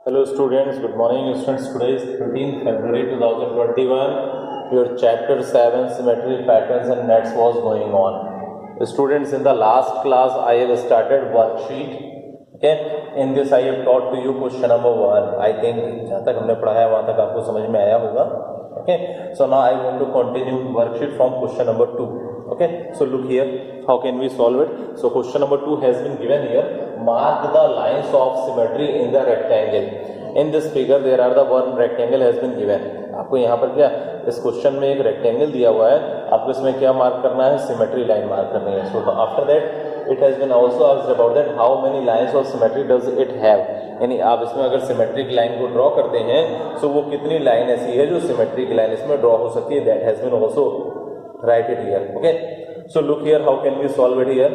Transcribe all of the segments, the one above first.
Hello students, good morning students. Today is 13th February 2021. Your chapter 7 symmetry patterns and nets was going on. Students, in the last class I have started worksheet. Okay, in this I have taught to you question number 1. I think जहाँ तक हमने पढ़ाया वहाँ तक आपको समझ में आया होगा. Okay, so now I want to continue worksheet from question number 2. Okay, so look here, how can we solve it? So question number 2 has been given here. Mark the lines of symmetry in the rectangle. In this figure there are the one rectangle has been given. आपको यहाँ पर क्या इस question में एक rectangle दिया हुआ है, आपको इसमें क्या मार्क करना है? सिमेट्री लाइन मार्क करनी है. So after that it has been also asked about that how many lines of symmetry does it have. यानी आप इसमें अगर सिमेट्रिक लाइन को ड्रॉ करते हैं तो वो कितनी लाइन ऐसी है जो सिमेट्रिक लाइन इसमें ड्रॉ हो सकती है. That has been also write it here. Okay, so look here, how can we solve it here?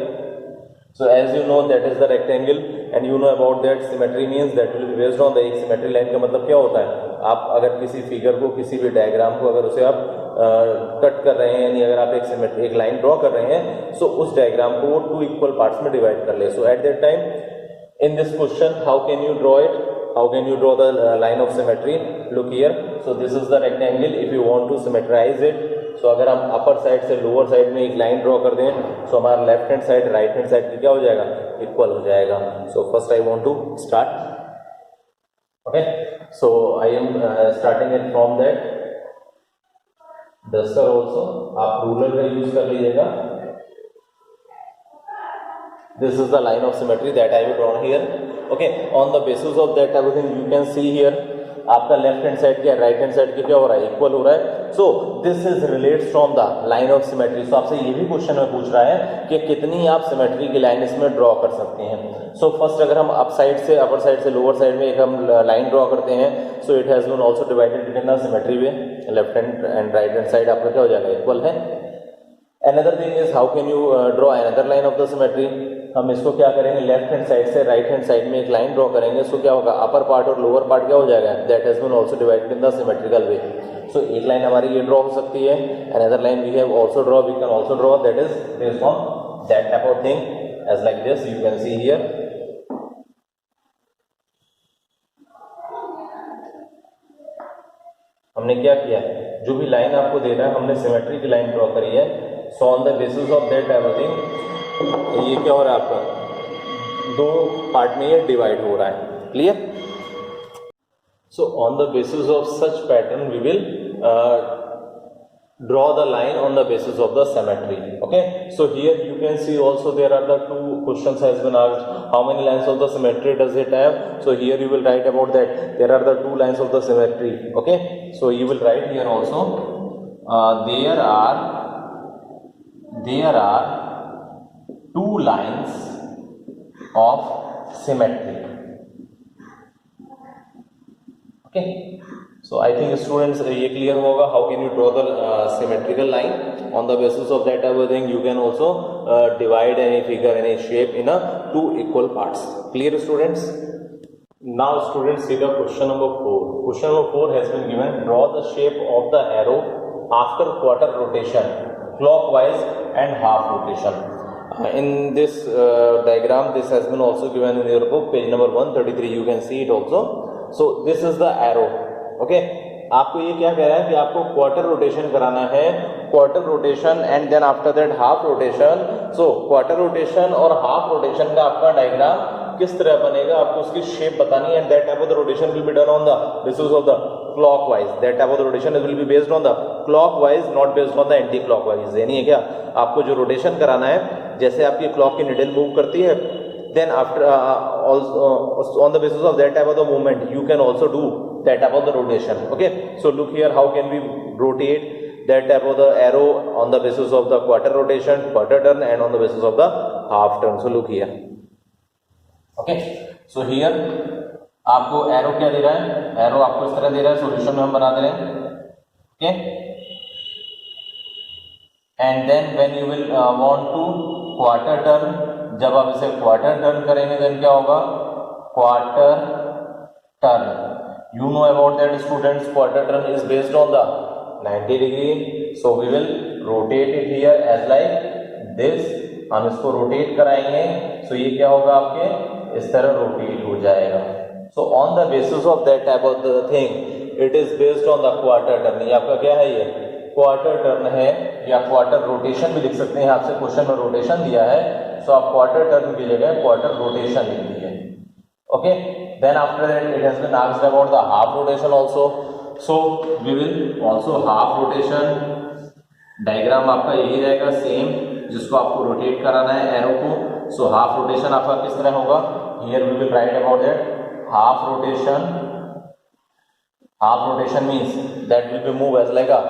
So as you know, that is the rectangle and you know about that symmetry means that will be based on the एक symmetry line का मतलब क्या होता है? आप अगर किसी figure को, किसी भी डायग्राम को अगर उसे आप कट कर रहे हैं, यानी अगर आप एक लाइन ड्रॉ कर रहे हैं, so उस डायग्राम को वो 2 इक्वल पार्ट्स में डिवाइड कर ले. So at that time in this question how can you draw it? How can you draw the line of symmetry? Look here, so this is the rectangle. If you want to symmetrize it, so अगर हम upper side से lower side में एक line draw कर दें, so हमारा left hand side right hand side की क्या हो जाएगा? इक्वल हो जाएगा. So first I want to start. Okay, so I am starting it from that duster. Also आप रूलर का यूज कर लीजिएगा. This is the line of symmetry that I will draw here. Okay, on the basis of that everything you can see here आपका left hand side क्या, right hand side की क्या हो रहा है? इक्वल हो रहा है. So this is relates from the line of symmetry. So आपसे ये भी क्वेश्चन में पूछ रहा है कि कितनी आप सिमेट्री की लाइन इसमें ड्रॉ कर सकते हैं. सो फर्स्ट अगर हम अप साइड से, अपर साइड से लोअर साइड में एक हम लाइन ड्रॉ करते हैं, so it has been also divided in the symmetry way. Left hand and right hand side आपका क्या हो जाएगा? इक्वल है. Another thing is how can you draw another line of the symmetry? हम इसको क्या करेंगे? लेफ्ट हैंड साइड से राइट हैंड साइड में एक लाइन ड्रॉ करेंगे. सो क्या होगा? अपर पार्ट और लोअर पार्ट क्या हो जाएगा? That has been also divided in the symmetrical way. So एक लाइन हमारी ये ड्रॉ हो सकती है. Another line we have also draw, we can also draw, that is based on that type of thing as like this. You can see here. हमने क्या किया? जो भी लाइन आपको दे रहा है हमने सिमेट्री की लाइन ड्रॉ करी है. सो on the basis of that everything ये क्या हो रहा है आपका? 2 पार्ट में ये डिवाइड हो रहा है. Clear? So on the basis of such pattern we will draw the line on the basis of the symmetry. Okay, so here you can see also there are the 2 questions has been asked. How many lines of the symmetry does it have? So here you will write about that. There are the 2 lines of the symmetry. Okay, so you will write here also there are 2 lines of symmetry. Okay, so I think students ये clear होगा. How can you draw the symmetrical line? On the basis of that everything you can also divide any figure, any shape in a 2 equal parts. Clear students? Now students see the question number 4. Question number 4 has been given. Draw the shape of the arrow after quarter rotation, clockwise and half rotation. In this diagram this has been also given in your book, page number 133. You can see it also. So this is the arrow. Okay, आपको ये क्या कह रहा है कि आपको quarter rotation कराना है. Quarter rotation and then after that half rotation. So quarter rotation और हाफ रोटेशन का आपका डायग्राम किस तरह बनेगा, आपको उसकी शेप बतानी है. And that type of the rotation will be done on the basis of the clockwise. That type of the rotation will be based on the clockwise, not based on the anti clockwise. यानी है क्या, आपको जो rotation कराना है, जैसे आपकी clock की निडल मूव करती है, then after also on the basis of that type of the movement you can also do that type of the rotation. Okay, so look here, how can we rotate that type of the arrow on the basis of the quarter rotation, quarter turn, and on the basis of the half turn. So look here. Okay, so here आपको arrow क्या दे रहा है? arrow आपको इस तरह दे रहा है. solution में हम बना दे रहे हैं. Okay, and then when you will want to quarter turn, जब आप इसे क्वार्टर टर्न करेंगे देन क्या होगा? Quarter turn. You know about that students. Quarter turn is based on the 90 degree. So we will rotate it here as like this. हम इसको rotate कराएंगे. सो ये क्या होगा? आपके इस तरह रोटेट हो जाएगा. सो on the basis of that type of the thing it is based on the quarter turn. ये आपका क्या है, ये क्वार्टर टर्न है या क्वार्टर रोटेशन भी लिख सकते हैं। आपसे क्वेश्चन में रोटेशन दिया है, सो आप क्वार्टर टर्न की जगह क्वार्टर रोटेशन लिख दीजिए। Okay, then after that it has been asked about the half rotation also. So we will also half rotation diagram आपका यही रहेगा सेम, जिसको आपको रोटेट कराना है एरो को। सो हाफ रोटेशन आपका किस तरह होगा, here we will write about that half rotation. Half rotation means that will be move as like a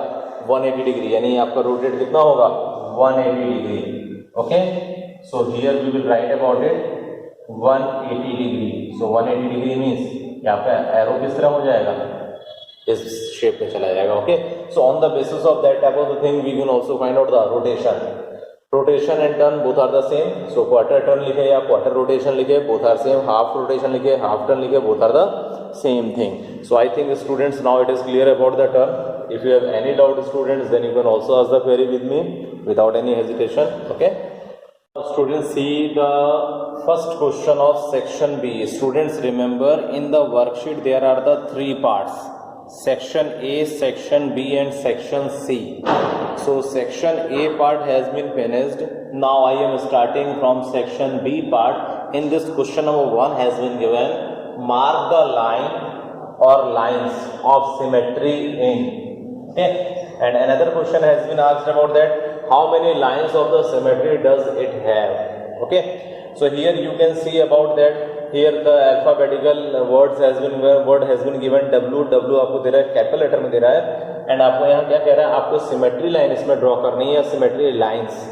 180 degree, यानी आपका रोटेट कितना होगा 180 degree. Okay, so here we will write about it 180 degree. So 180 degree means यहाँ पे arrow किस तरह हो जाएगा, इस शेप में चला जाएगा। Okay, so on the basis of that type of the thing we can also find out the rotation. Rotation and turn both are the same, so quarter turn लिखे या क्वार्टर रोटेशन लिखे both are same, half rotation लिखे half turn लिखे both are the same thing. So I think students now it is clear about the term. If you have any doubt students, then you can also ask the query with me without any hesitation. Okay, students, see the first question of section B. Students, remember in the worksheet there are the three parts: section A, section B and section C. So section A part has been finished. Now I am starting from section B part. In this question number 1 has been given, mark the line or lines of symmetry in. Okay, and another question has been asked about that, how many lines of the symmetry does it have. Okay, so here you can see about that, here the alphabetical word has been given W आपको दे रहा है capital letter में दे रहा है, and आपको यहाँ क्या कह रहा है, आपको सिमेट्री लाइन इसमें ड्रॉ करनी है, सिमेट्री लाइंस।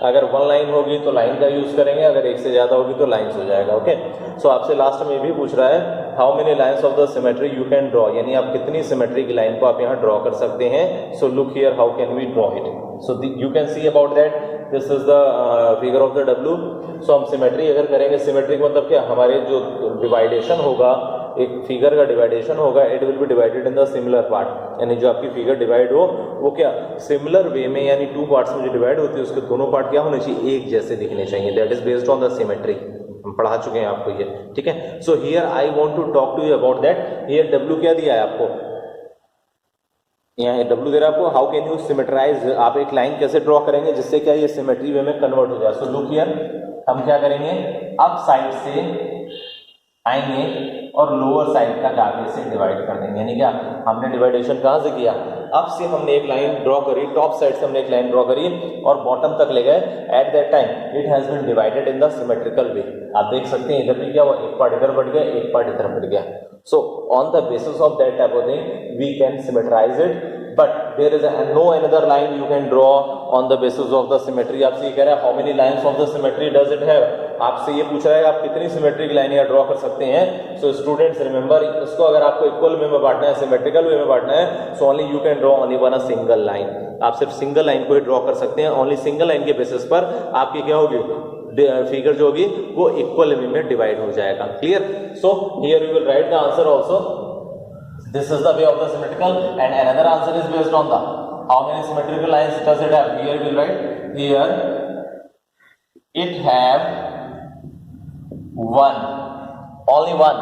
अगर 1 लाइन होगी तो लाइन का यूज करेंगे, अगर एक से ज्यादा होगी तो लाइंस हो जाएगा। ओके, सो आपसे लास्ट में भी पूछ रहा है how many lines of the symmetry you can draw, यानी आप कितनी सिमेट्री की लाइन को आप यहाँ ड्रॉ कर सकते हैं। So look here how can we draw it. So you can see about that, this is the figure of the W। सो हम सिमेट्री अगर करेंगे, सिमेट्री का मतलब क्या, हमारे जो डिवाइडेशन होगा, एक फिगर का डिवाइडेशन होगा, it will be divided in the similar part, यानी जो आपकी फिगर डिवाइड हो वो क्या सिमिलर वे में, यानी 2 पार्ट्स में जो डिवाइड होती है उसके दोनों पार्ट क्या होने चाहिए, एक जैसे दिखने चाहिए। That is based on the symmetry, हम पढ़ा चुके हैं आपको ये, ठीक है। So here I want to talk to you about that. Here W क्या दिया है आपको, यहाँ W दे रहा है आपको, हाउ कैन यू सिमेट्राइज, आप एक लाइन कैसे ड्रॉ करेंगे जिससे क्या ये सिमेट्री वे में कन्वर्ट हो जाए। सो लुक हियर, हम क्या करेंगे, अप साइड से आएंगे और लोअर साइड का जाके से डिवाइड कर देंगे, यानी क्या हमने डिवाइडेशन कहाँ से किया, अब से हमने एक लाइन ड्रॉ करी, टॉप साइड से हमने एक लाइन ड्रॉ करी और बॉटम तक ले गए। At that time it has been divided in the symmetrical way. आप देख सकते हैं इधर भी क्या हुआ, एक पार्ट इधर बढ़ गया, एक पार्ट इधर बढ़ गया। So on the basis of that type of thing we can symmetrize it, but there is no another line you can draw on the basis of the symmetry. आपसे ये कह रहा है how many lines of the symmetry does it have, आपसे ये पूछ रहा है आप कितनी सिमेट्री की लाइन ड्रॉ कर सकते हैं। सो स्टूडेंट्स रिमेंबर, इसको अगर आपको इक्वल वे में बांटना है, सिमेट्रिकल वे में बांटना है, so only you can draw only one a single line. आप सिर्फ सिंगल लाइन को ही ड्रॉ कर सकते हैं, ओनली सिंगल लाइन के बेसिस पर आपकी क्या होगी, फिगर जो होगी वो इक्वल वे में डिवाइड हो जाएगा। Clear? So here we will write the answer also, this is the way of the symmetrical, and another answer is based on the how many symmetrical lines does it have. Here we will write, here it have one, only one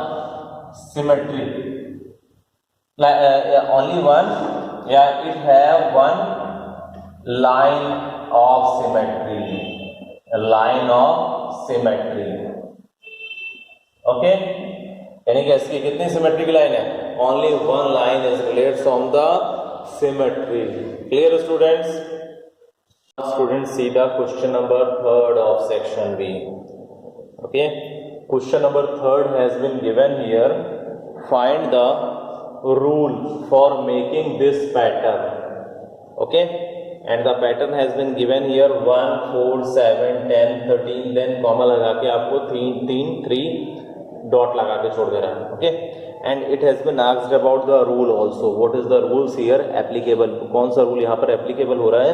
symmetry, only one, yeah, it have one line of symmetry, a line of symmetry. Okay, यानी कि इसकी कितनी symmetry की line है, only one line is related from the symmetry. Clear students? Students see the question number 3 of section B. Okay, question number 3 has been given here, find the rule for making this pattern. Okay, and the pattern has been given here 1 4 7 10 13, then comma लगा के आपको 3 dot लगा के छोड़ दे रहा है। Okay, and it has been asked about the rule also, what is the rules here applicable, कौन सा रूल यहाँ पर एप्लीकेबल हो रहा है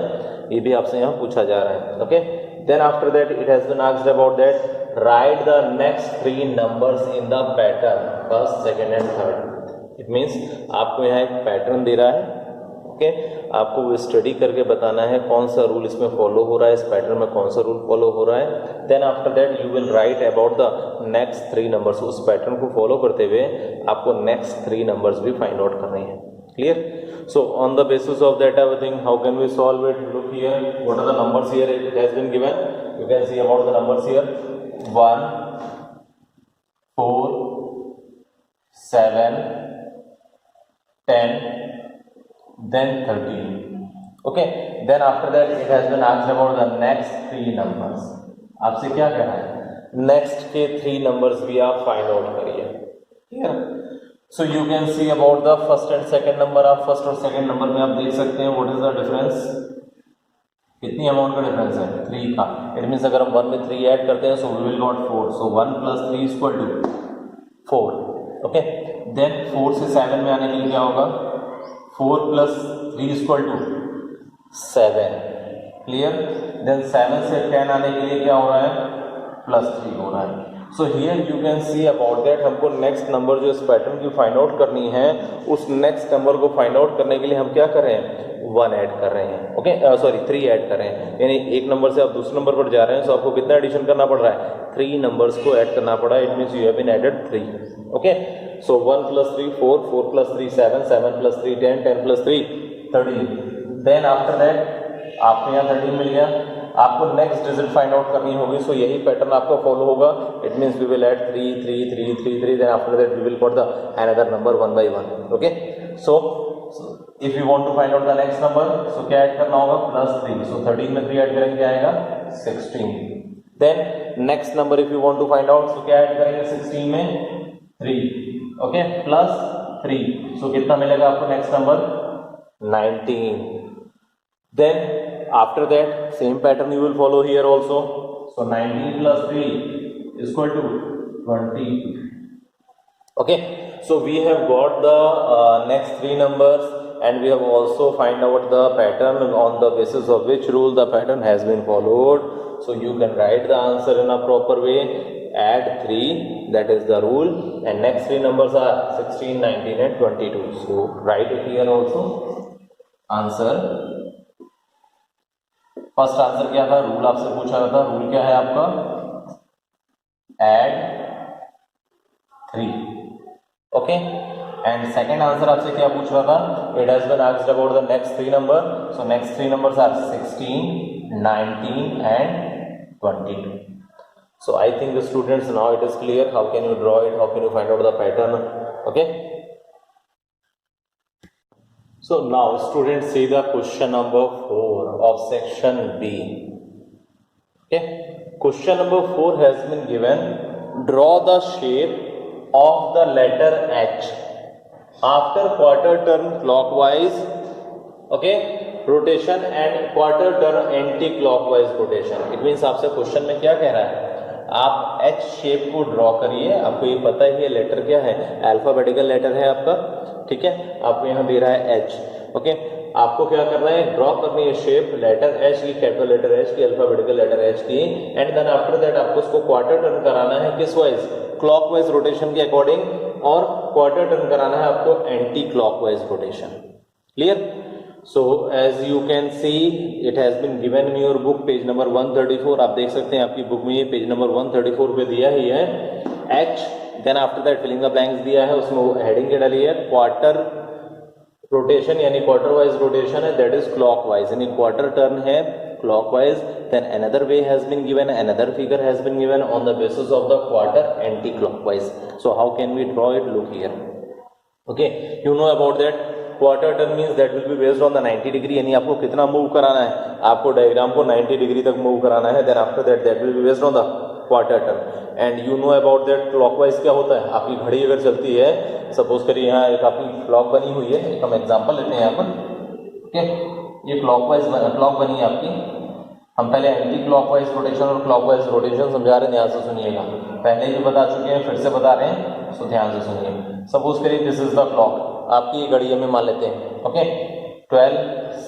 ये भी आपसे यहाँ पूछा जा रहा है। Okay, then after that it has been asked about that, write the next 3 numbers in the pattern, first second and third. It means आपको यहाँ एक पैटर्न दे रहा है ओके आपको वो स्टडी करके बताना है कौन सा रूल इसमें फॉलो हो रहा है, इस पैटर्न में कौन सा रूल फॉलो हो रहा है। Then after that you will write about the next 3 numbers. उस पैटर्न को फॉलो करते हुए आपको नेक्स्ट 3 नंबर्स भी फाइंड आउट करने हैं। Clear? So on the basis of that everything how can we solve it? Look here, what are the numbers here? It has been given, you can see about the numbers here 1 4 7 10 then 13. Okay, then after that it has been asked about the next 3 numbers. आपसे क्या कह रहा है? Next के 3 numbers भी आप find out करिए। Clear? So you can see about the first and second number. आप फर्स्ट और सेकंड नंबर में आप देख सकते हैं व्हाट इज द डिफरेंस। कितनी अमाउंट का डिफरेंस है? 3 का। इट मीन्स अगर हम 1 में 3 ऐड करते हैं so we will got 4। So 1 + 3 = 4। Okay, then 4 से 7 में आने के लिए क्या होगा? 4 + 3 = 7। क्लियर? देन 7 से 10 आने के लिए क्या हो रहा है? +3 हो रहा है। So here you can see about that हमको नेक्स्ट नंबर जो इस पैटर्न की फाइंड आउट करनी है, उस नेक्स्ट नंबर को फाइंड आउट करने के लिए हम क्या कर रहे हैं? 1 ऐड कर रहे हैं। ओके, सॉरी 3 ऐड कर रहे हैं। यानी एक नंबर से आप दूसरे नंबर पर जा रहे हैं, तो आपको कितना एडिशन करना पड़ रहा है? 3 नंबर्स को ऐड करना पड़ा। It means you have been added 3। Okay, so 1 + 3 4, 4 + 3 7, 7 + 3 10, 10 + 3 13। Then after that आपको यहाँ 13 मिल गया। आपको नेक्स्ट डिजिट फाइंड आउट करनी होगी। सो यही पैटर्न आपका फॉलो होगा। It means we will add 3 3 3 3 3। Then after that we will got the another number 1 by 1। Okay, so if you want to find out the next number, so क्या add करना होगा? +3। सो 13 में 3 add करेंगे, क्या आएगा? 16। Then next number if you want to find out, so क्या add करेंगे 16 में? 3। ओके, +3। सो कितना मिलेगा आपको next number? 19। Then after that same pattern you will follow here also. So 19 + 3 = 20. Okay, so we have got the next 3 numbers and we have also find out the pattern on the basis of which rule the pattern has been followed. So you can write the answer in a proper way. Add 3, that is the rule, and next 3 numbers are 16, 19 and 22. So write it here also. Answer. First answer क्या था? Rule आपसे पूछा था। Rule क्या है आपका? Add 3। Okay, and second answer आपसे क्या पूछ रहा था? It has been asked about the next 3 number. So next 3 numbers are 16, 19 and 22. So I think the students now it is clear how can you draw it, how can you find out the pattern. Okay, so now students see the question number 4 of section B. Okay, question number 4 has been given. Draw the shape of the letter H after quarter turn clockwise, okay, rotation and quarter turn anti-clockwise rotation. It means आपसे question में क्या कह रहा है? आप H shape को draw करिए। आपको ये पता है ये लेटर क्या है? अल्फाबेटिकल लेटर है आपका। ठीक है, आपको यहाँ दे रहा है H। ओके, आपको क्या करना है? ड्रॉ करनी है शेप लेटर H की, कैपिटल लेटर H की, अल्फाबेटिकल लेटर H की, एंड देन आफ्टर दैट आपको उसको क्वार्टर टर्न कराना है। किस वाइज? क्लॉकवाइज रोटेशन के अकॉर्डिंग, और क्वार्टर टर्न कराना है आपको anti clockwise rotation. Clear? So as you can see it has been given in your book page number 134। आप देख सकते हैं आपकी बुक में ये पेज नंबर 134 पे दिया ही है H। Then after that filling the blanks दिया है, उसमें हेडिंग क्या डाली है? क्वार्टर रोटेशन, यानी क्वार्टर वाइज रोटेशन है, दैट इज क्लॉकवाइज, यानी क्वार्टर टर्न है clockwise. Then another way has been given, another figure has been given on the basis of the quarter anti clockwise. So how can we draw it? Look here. Okay, you know about that quarter turn means that will be based on the 90 degree, यानी आपको कितना move कराना है? आपको diagram को 90 degree तक move कराना है। Then after that will be based on the quarter turn. And you know about that clockwise क्या होता है? आपकी घड़ी अगर चलती है, सपोज करिए यहाँ एक आपकी क्लॉक बनी हुई है, एक हम एग्जांपल लेते हैं यहाँ पर। ओके, ये क्लॉकवाइज क्लॉक बनी है आपकी। हम पहले एंटी क्लॉकवाइज रोटेशन और क्लॉकवाइज रोटेशन समझा रहे हैं, ध्यान से सुनिएगा। पहले भी बता चुके हैं, फिर से बता रहे हैं, सो ध्यान से सुनिए। सपोज करिए दिस इज द क्लॉक, आपकी ये घड़ी हमें मान लेते हैं। Okay, 12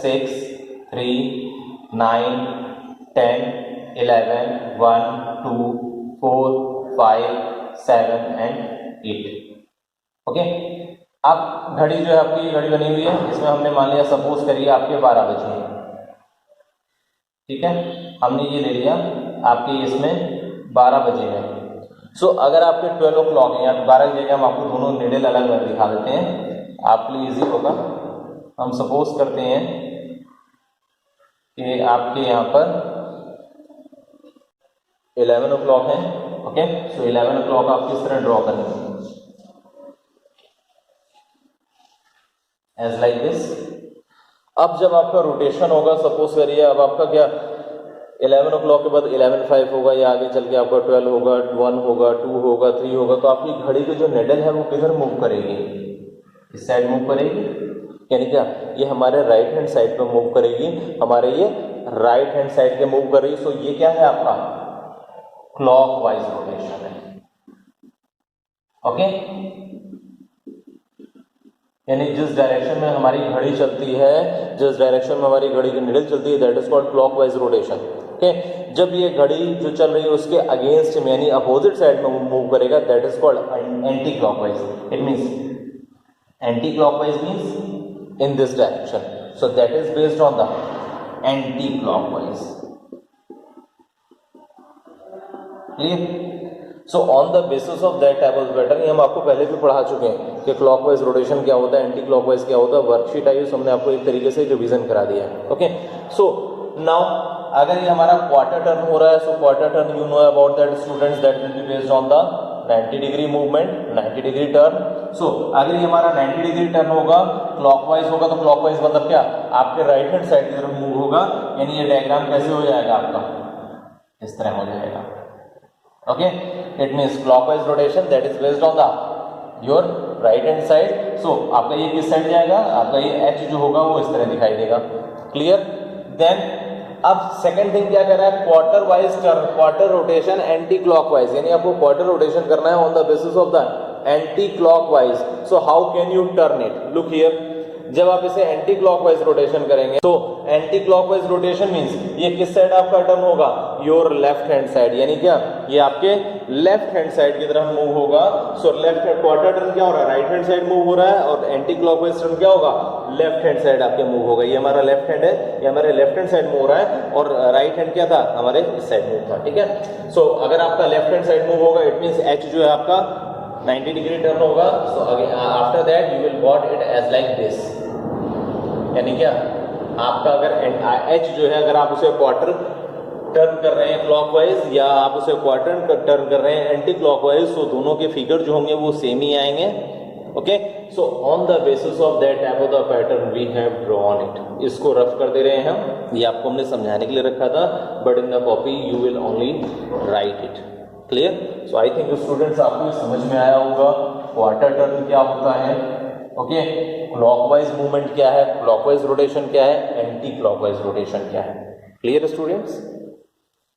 6 3 9 10 11 1 2 4 5 7 and 8। ओके, अब घड़ी जो है आपकी घड़ी बनी हुई है, इसमें हमने मान लिया सपोज करिए आपके 12 बजे हैं, ठीक है, हमने ये ले लिया आपके इसमें 12 बजे हैं। सो अगर आपके 12 o'clock है या 12 की जगह हम आपको दोनों निडल अलग अलग दिखा देते हैं, आपके लिए इजी होगा। हम सपोज करते हैं कि आपके यहाँ पर 11 o'clock है, ओके। सो 11 o'clock आप किस तरह ड्रॉ करेंगे, एज लाइक दिस। अब जब आपका रोटेशन होगा, सपोज करिए अब आपका क्या 11 o'clock के बाद 11:05 होगा, या आगे चल के आपका 12 होगा, 1 होगा, 2 होगा, 3 होगा, तो आपकी घड़ी की जो निडल है वो किधर मूव करेगी, इस साइड मूव करेगी, यानी क्या ये हमारे राइट हैंड साइड पे मूव करेगी, हमारे ये राइट हैंड साइड पे मूव कर रही है। सो ये क्या है आपका क्लॉकवाइज रोटेशन है, ओके। यानी जिस डायरेक्शन में हमारी घड़ी चलती है, जिस डायरेक्शन में हमारी घड़ी की निडल चलती है, that is called clockwise rotation, okay. जब ये घड़ी जो चल रही है उसके अगेंस्ट में यानी अपोजिट साइड में मूव करेगा, that is called anti clockwise. It means anti clockwise means in this direction, so that is based on the anti clockwise, clear. So on the basis of that type of pattern, ये हम आपको पहले भी पढ़ा चुके हैं कि clockwise rotation क्या होता है, एंटी क्लॉकवाइज क्या होता है। वर्कशीट आई हमने आपको एक तरीके से रिवीजन करा दिया है, ओके। सो नाउ अगर ये हमारा क्वार्टर टर्न हो रहा है, so quarter turn you know about that students, that will be based on the 90 degree movement, 90 degree turn. So अगर ये हमारा 90 डिग्री टर्न होगा, क्लॉकवाइज होगा, तो क्लॉकवाइज मतलब क्या आपके राइट हैंड साइड की तरफ मूव होगा, यानी ये डायग्राम कैसे हो जाएगा आपका, इस तरह हो जाएगा, okay। it means clockwise rotation that is based on the your right hand side। so आपका ये किस साइड जाएगा, आपका ये h जो होगा वो इस तरह दिखाई देगा, क्लियर। देन अब सेकंड थिंग क्या कर रहा है, quarter wise turn, quarter rotation anti clockwise, यानी आपको क्वार्टर रोटेशन करना है on the basis of the anti clockwise. So how can U turn it, look here. जब आप इसे एंटी क्लॉकवाइज रोटेशन करेंगे, तो एंटी क्लॉकवाइज रोटेशन मींस ये किस साइड आपका टर्न होगा, योर लेफ्ट हैंड साइड, यानी क्या ये आपके लेफ्ट हैंड साइड की तरफ मूव होगा। So left hand quarter turn क्या हो रहा है, राइट हैंड साइड मूव हो रहा है, और एंटी क्लॉकवाइज टर्न क्या होगा, लेफ्ट हैंड साइड आपके मूव होगा। ये हमारा लेफ्ट हैंड है, ये हमारे लेफ्ट हैंड साइड मूव हो रहा है, और राइट हैंड क्या था, हमारे इस साइड मूव था, ठीक है। सो अगर आपका लेफ्ट हैंड साइड मूव होगा, इट मींस एच जो है आपका 90 डिग्री टर्न होगा। So after that you will got it as like this, यानी क्या आपका अगर एच जो है अगर आप उसे क्वार्टर टर्न कर रहे हैं क्लॉकवाइज, या आप उसे क्वार्टर टर्न कर रहे हैं एंटी क्लॉकवाइज, तो दोनों के फिगर जो होंगे वो सेम ही आएंगे, okay. So on the basis of that type of the pattern we have drawn it. इसको रफ कर दे रहे हैं हम, ये आपको हमने समझाने के लिए रखा था, but in the copy you will only right it, clear. So I think students आपको समझ में आया होगा क्वार्टर टर्न क्या होता है, ओके। क्लॉकवाइज मूवमेंट क्या है, क्लॉकवाइज रोटेशन क्या है, एंटी क्लॉकवाइज रोटेशन क्या है, clear students.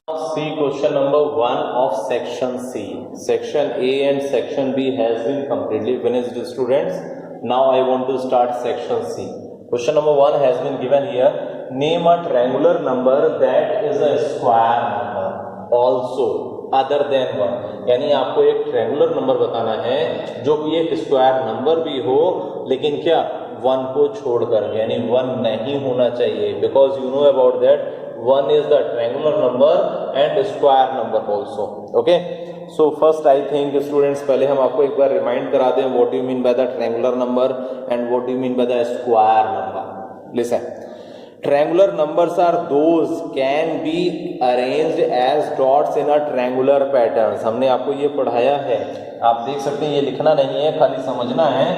See question number 1 of section C. Section A and section B has been completely finished, students. Now I want to start section C. Question number 1 has been given here. Name a triangular number that is a square number also other than 1. यानी आपको एक triangular number बताना है जो कि एक square number भी हो, लेकिन क्या 1 को छोड़कर, यानी 1 नहीं होना चाहिए, because you know about that 1 is the triangular number and square number also, okay। so first I think students पहले हम आपको एक बार रिमाइंड करा दें what do you mean by the triangular number and what do you mean by the square number। listen, triangular numbers are those can be arranged as dots in a triangular pattern। हमने आपको ये पढ़ाया है, आप देख सकते हैं, ये लिखना नहीं है, खाली समझना है।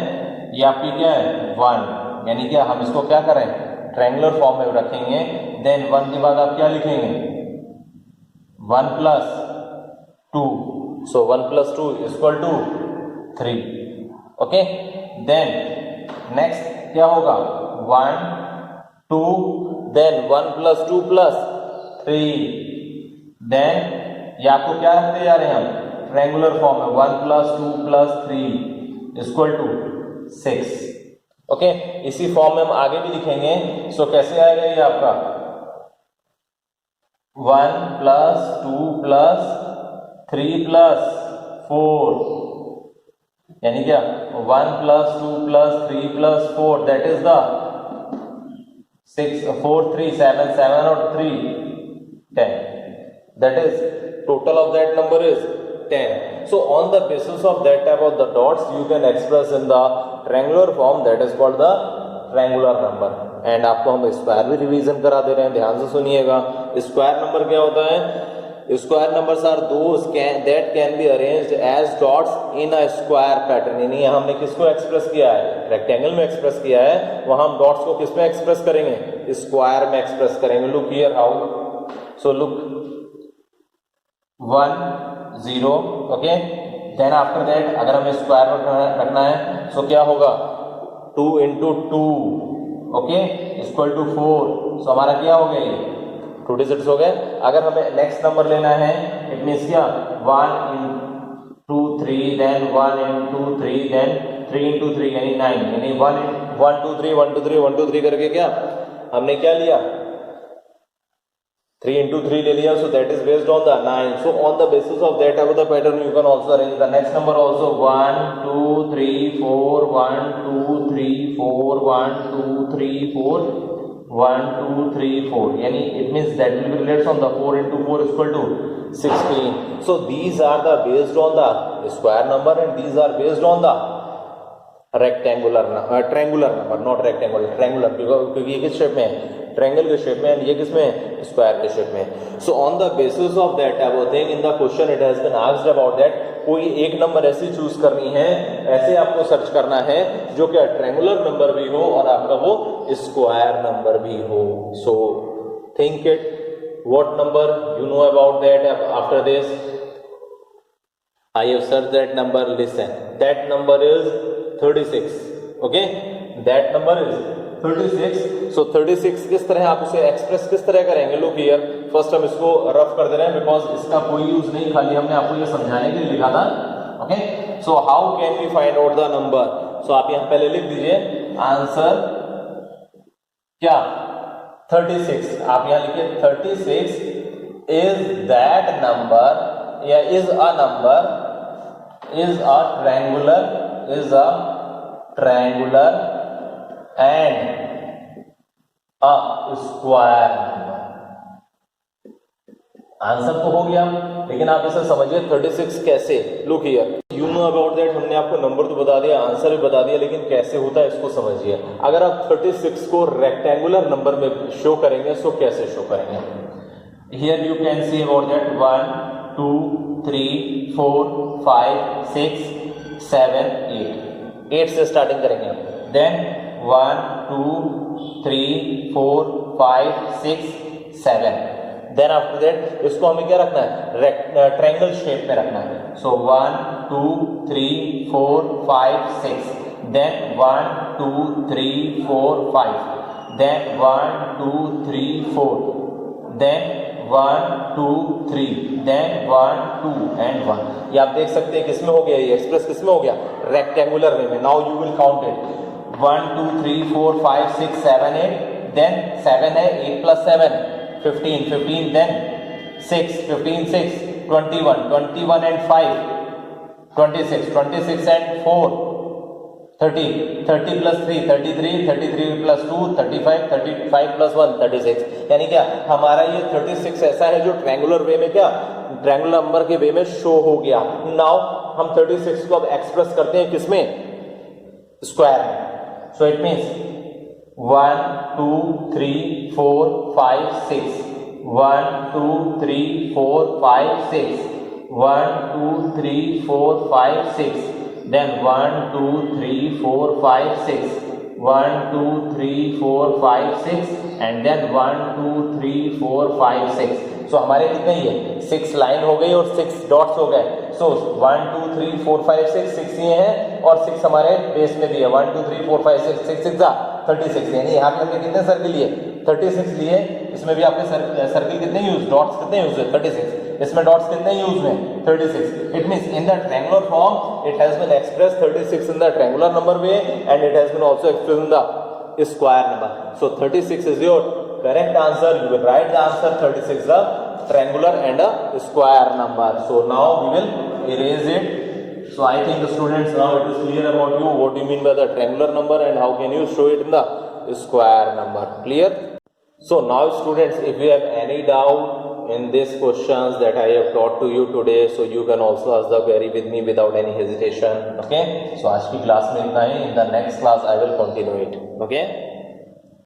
ये आपकी क्या है 1, यानी क्या हम इसको क्या करें ट्रायंगुलर फॉर्म में रखेंगे। देन 1 के बाद आप क्या लिखेंगे 1 + 2, सो 1 + 2 = 3, ओके। देन नेक्स्ट क्या होगा 1 2, देन 1 + 2 + 3, देन ये आपको क्या रखते जा रहे हैं हम ट्रायंगुलर फॉर्म में 1 + 2 + 3 = 6, ओके। इसी फॉर्म में हम आगे भी लिखेंगे। सो कैसे आएगा ये आपका 1 + 2 + 3 + 4 यानी क्या 1 + 2 + 3 + 4 दैट इज द 6 4 3 7 7 और 3 10 that is total of that number is 10. So on the basis of that type of the dots you can express in the triangular form that is called the triangular number. And आपको हम square भी revision करा दे रहे हैं, ध्यान से सुनिएगा. Square number क्या होता है? Square numbers are those that can be arranged as dots in a square pattern. यानी हमने किसको एक्सप्रेस किया है? रेक्टेंगल में एक्सप्रेस किया है, वहां हम डॉट्स को किस में एक्सप्रेस करेंगे? स्क्वायर में एक्सप्रेस करेंगे. Look here how. So look 1 0 okay. Then after that अगर हमें स्क्वायर में रखना है सो क्या होगा? 2 × 2 ओके इक्वल टू 4. सो हमारा क्या हो गया? ये 2 डिजिट्स हो गए. अगर हमें नेक्स्ट नंबर लेना है इट मीन्स क्या 1 × 2 3 देन 1 × 3 देन 3 × 3 यानी 9 यानी 1 2 3 1 2 3 1 2 3 करके क्या हमने क्या लिया? 3 × 3 ले लिया. So that is based on the 9. So on the basis of that type of the pattern you can also arrange the next number also 1 2 3 4 1 2 3 4 1 2 3 4 1 2 3 4 यानी it means that will be related on the 4 × 4 equal to 16. So these are the based on the square number and these are based on the rectangular triangular number, not rectangular, triangular क्योंकि ये किस shape में है? Triangle के shape में. And ये किस में? स्क्वायर के शेप में. So on the basis of that type of thing in the question it has been asked about that कोई एक नंबर ऐसी चूज करनी है, ऐसे आपको सर्च करना है जो कि ट्रायंगुलर नंबर भी हो और आपका वो स्क्वायर नंबर भी हो. So think it what number you know about that after this. I have searched that number. Listen, that number is 36. Okay, that number is 36. So 36 किस तरह आप उसे एक्सप्रेस किस तरह करेंगे? Look here. फर्स्ट हम इसको रफ कर दे रहे हैं बिकॉज इसका कोई यूज नहीं, खाली हमने आपको ये समझाने के लिए लिखा था. Okay, so how can we find out the number? So आप यहां पहले लिख दीजिए आंसर क्या 36. आप यहां लिखिए 36 इज दैट नंबर या is a number is a triangular and a square number. Answer तो हो गया, लेकिन आप इसे समझिए 36 कैसे. Look here, you know about that. हमने आपको नंबर तो बता दिया, आंसर भी बता दिया, लेकिन कैसे होता है इसको समझिए. अगर आप 36 को रेक्टेंगुलर नंबर में शो करेंगे सो कैसे शो करेंगे? Here you can see about that 1 2 3 4 5 6 7 8 से स्टार्टिंग करेंगे. देन 1 2 3 4 5 6 7. देन आफ्टर दैट इसको हमें क्या रखना है? ट्रायंगल शेप में रखना है. So 1 2 3 4 5 6. Then 1 2 3 4 5. Then 1 2 3 4. Then 1 2 3 then 1 2 and 1. ये आप देख सकते हैं किसमें हो गया? ये एक्सप्रेस किसमें हो गया? रेक्टेंगुलर वे में. Now you will count it 1 2 3 4 5 6 7 8. Then 7 है 8 + 7 15 15 देन 6 15 6 21 21 एंड 5 26 26 एंड 4 30 30 + 3 33 33 + 2 35 35 + 1 36. यानी क्या हमारा ये 36 ऐसा है जो ट्रायंगुलर वे में क्या ट्रायंगुलर नंबर के वे में शो हो गया. नाउ हम 36 को अब एक्सप्रेस करते हैं किसमें? स्क्वायर में. So it means 1 2 3 4 5 6 1 2 3 4 5 6 1 2 3 4 5 6. Then 1 2 3 4 5 6 1 2 3 4 5 6 and then 1 2 3 4 5 6. सो हमारे कितने ही है? 6 लाइन हो गई और 6 डॉट्स हो गए. सो 1 2 3 4 5 6 6 ये हैं और 6 हमारे बेस में भी है. 1 2 3 4 5 6 6 6 36. यानी यहाँ पे हमने कितने सर्किल लिए? 36 लिए. इसमें भी आपके सर्किल कितने यूज, डॉट्स कितने यूज है? 36. इसमें डॉट्स कितने यूज में? 36. It means in the triangular form it has been express 36 in the triangular number way and it has been also express in the square number. So 36 is your correct answer. You will write the answer 36 the triangular and a square number. So now we will erase it So I think the students now it is clear about you what you mean by the triangular number and how can you show it in the square number. Clear? So now students, if you have any doubt in these questions that I have taught to you today, so you can also ask the query with me without any hesitation. Okay? So आज की class में इतना ही. In the next class I will continue it. Okay?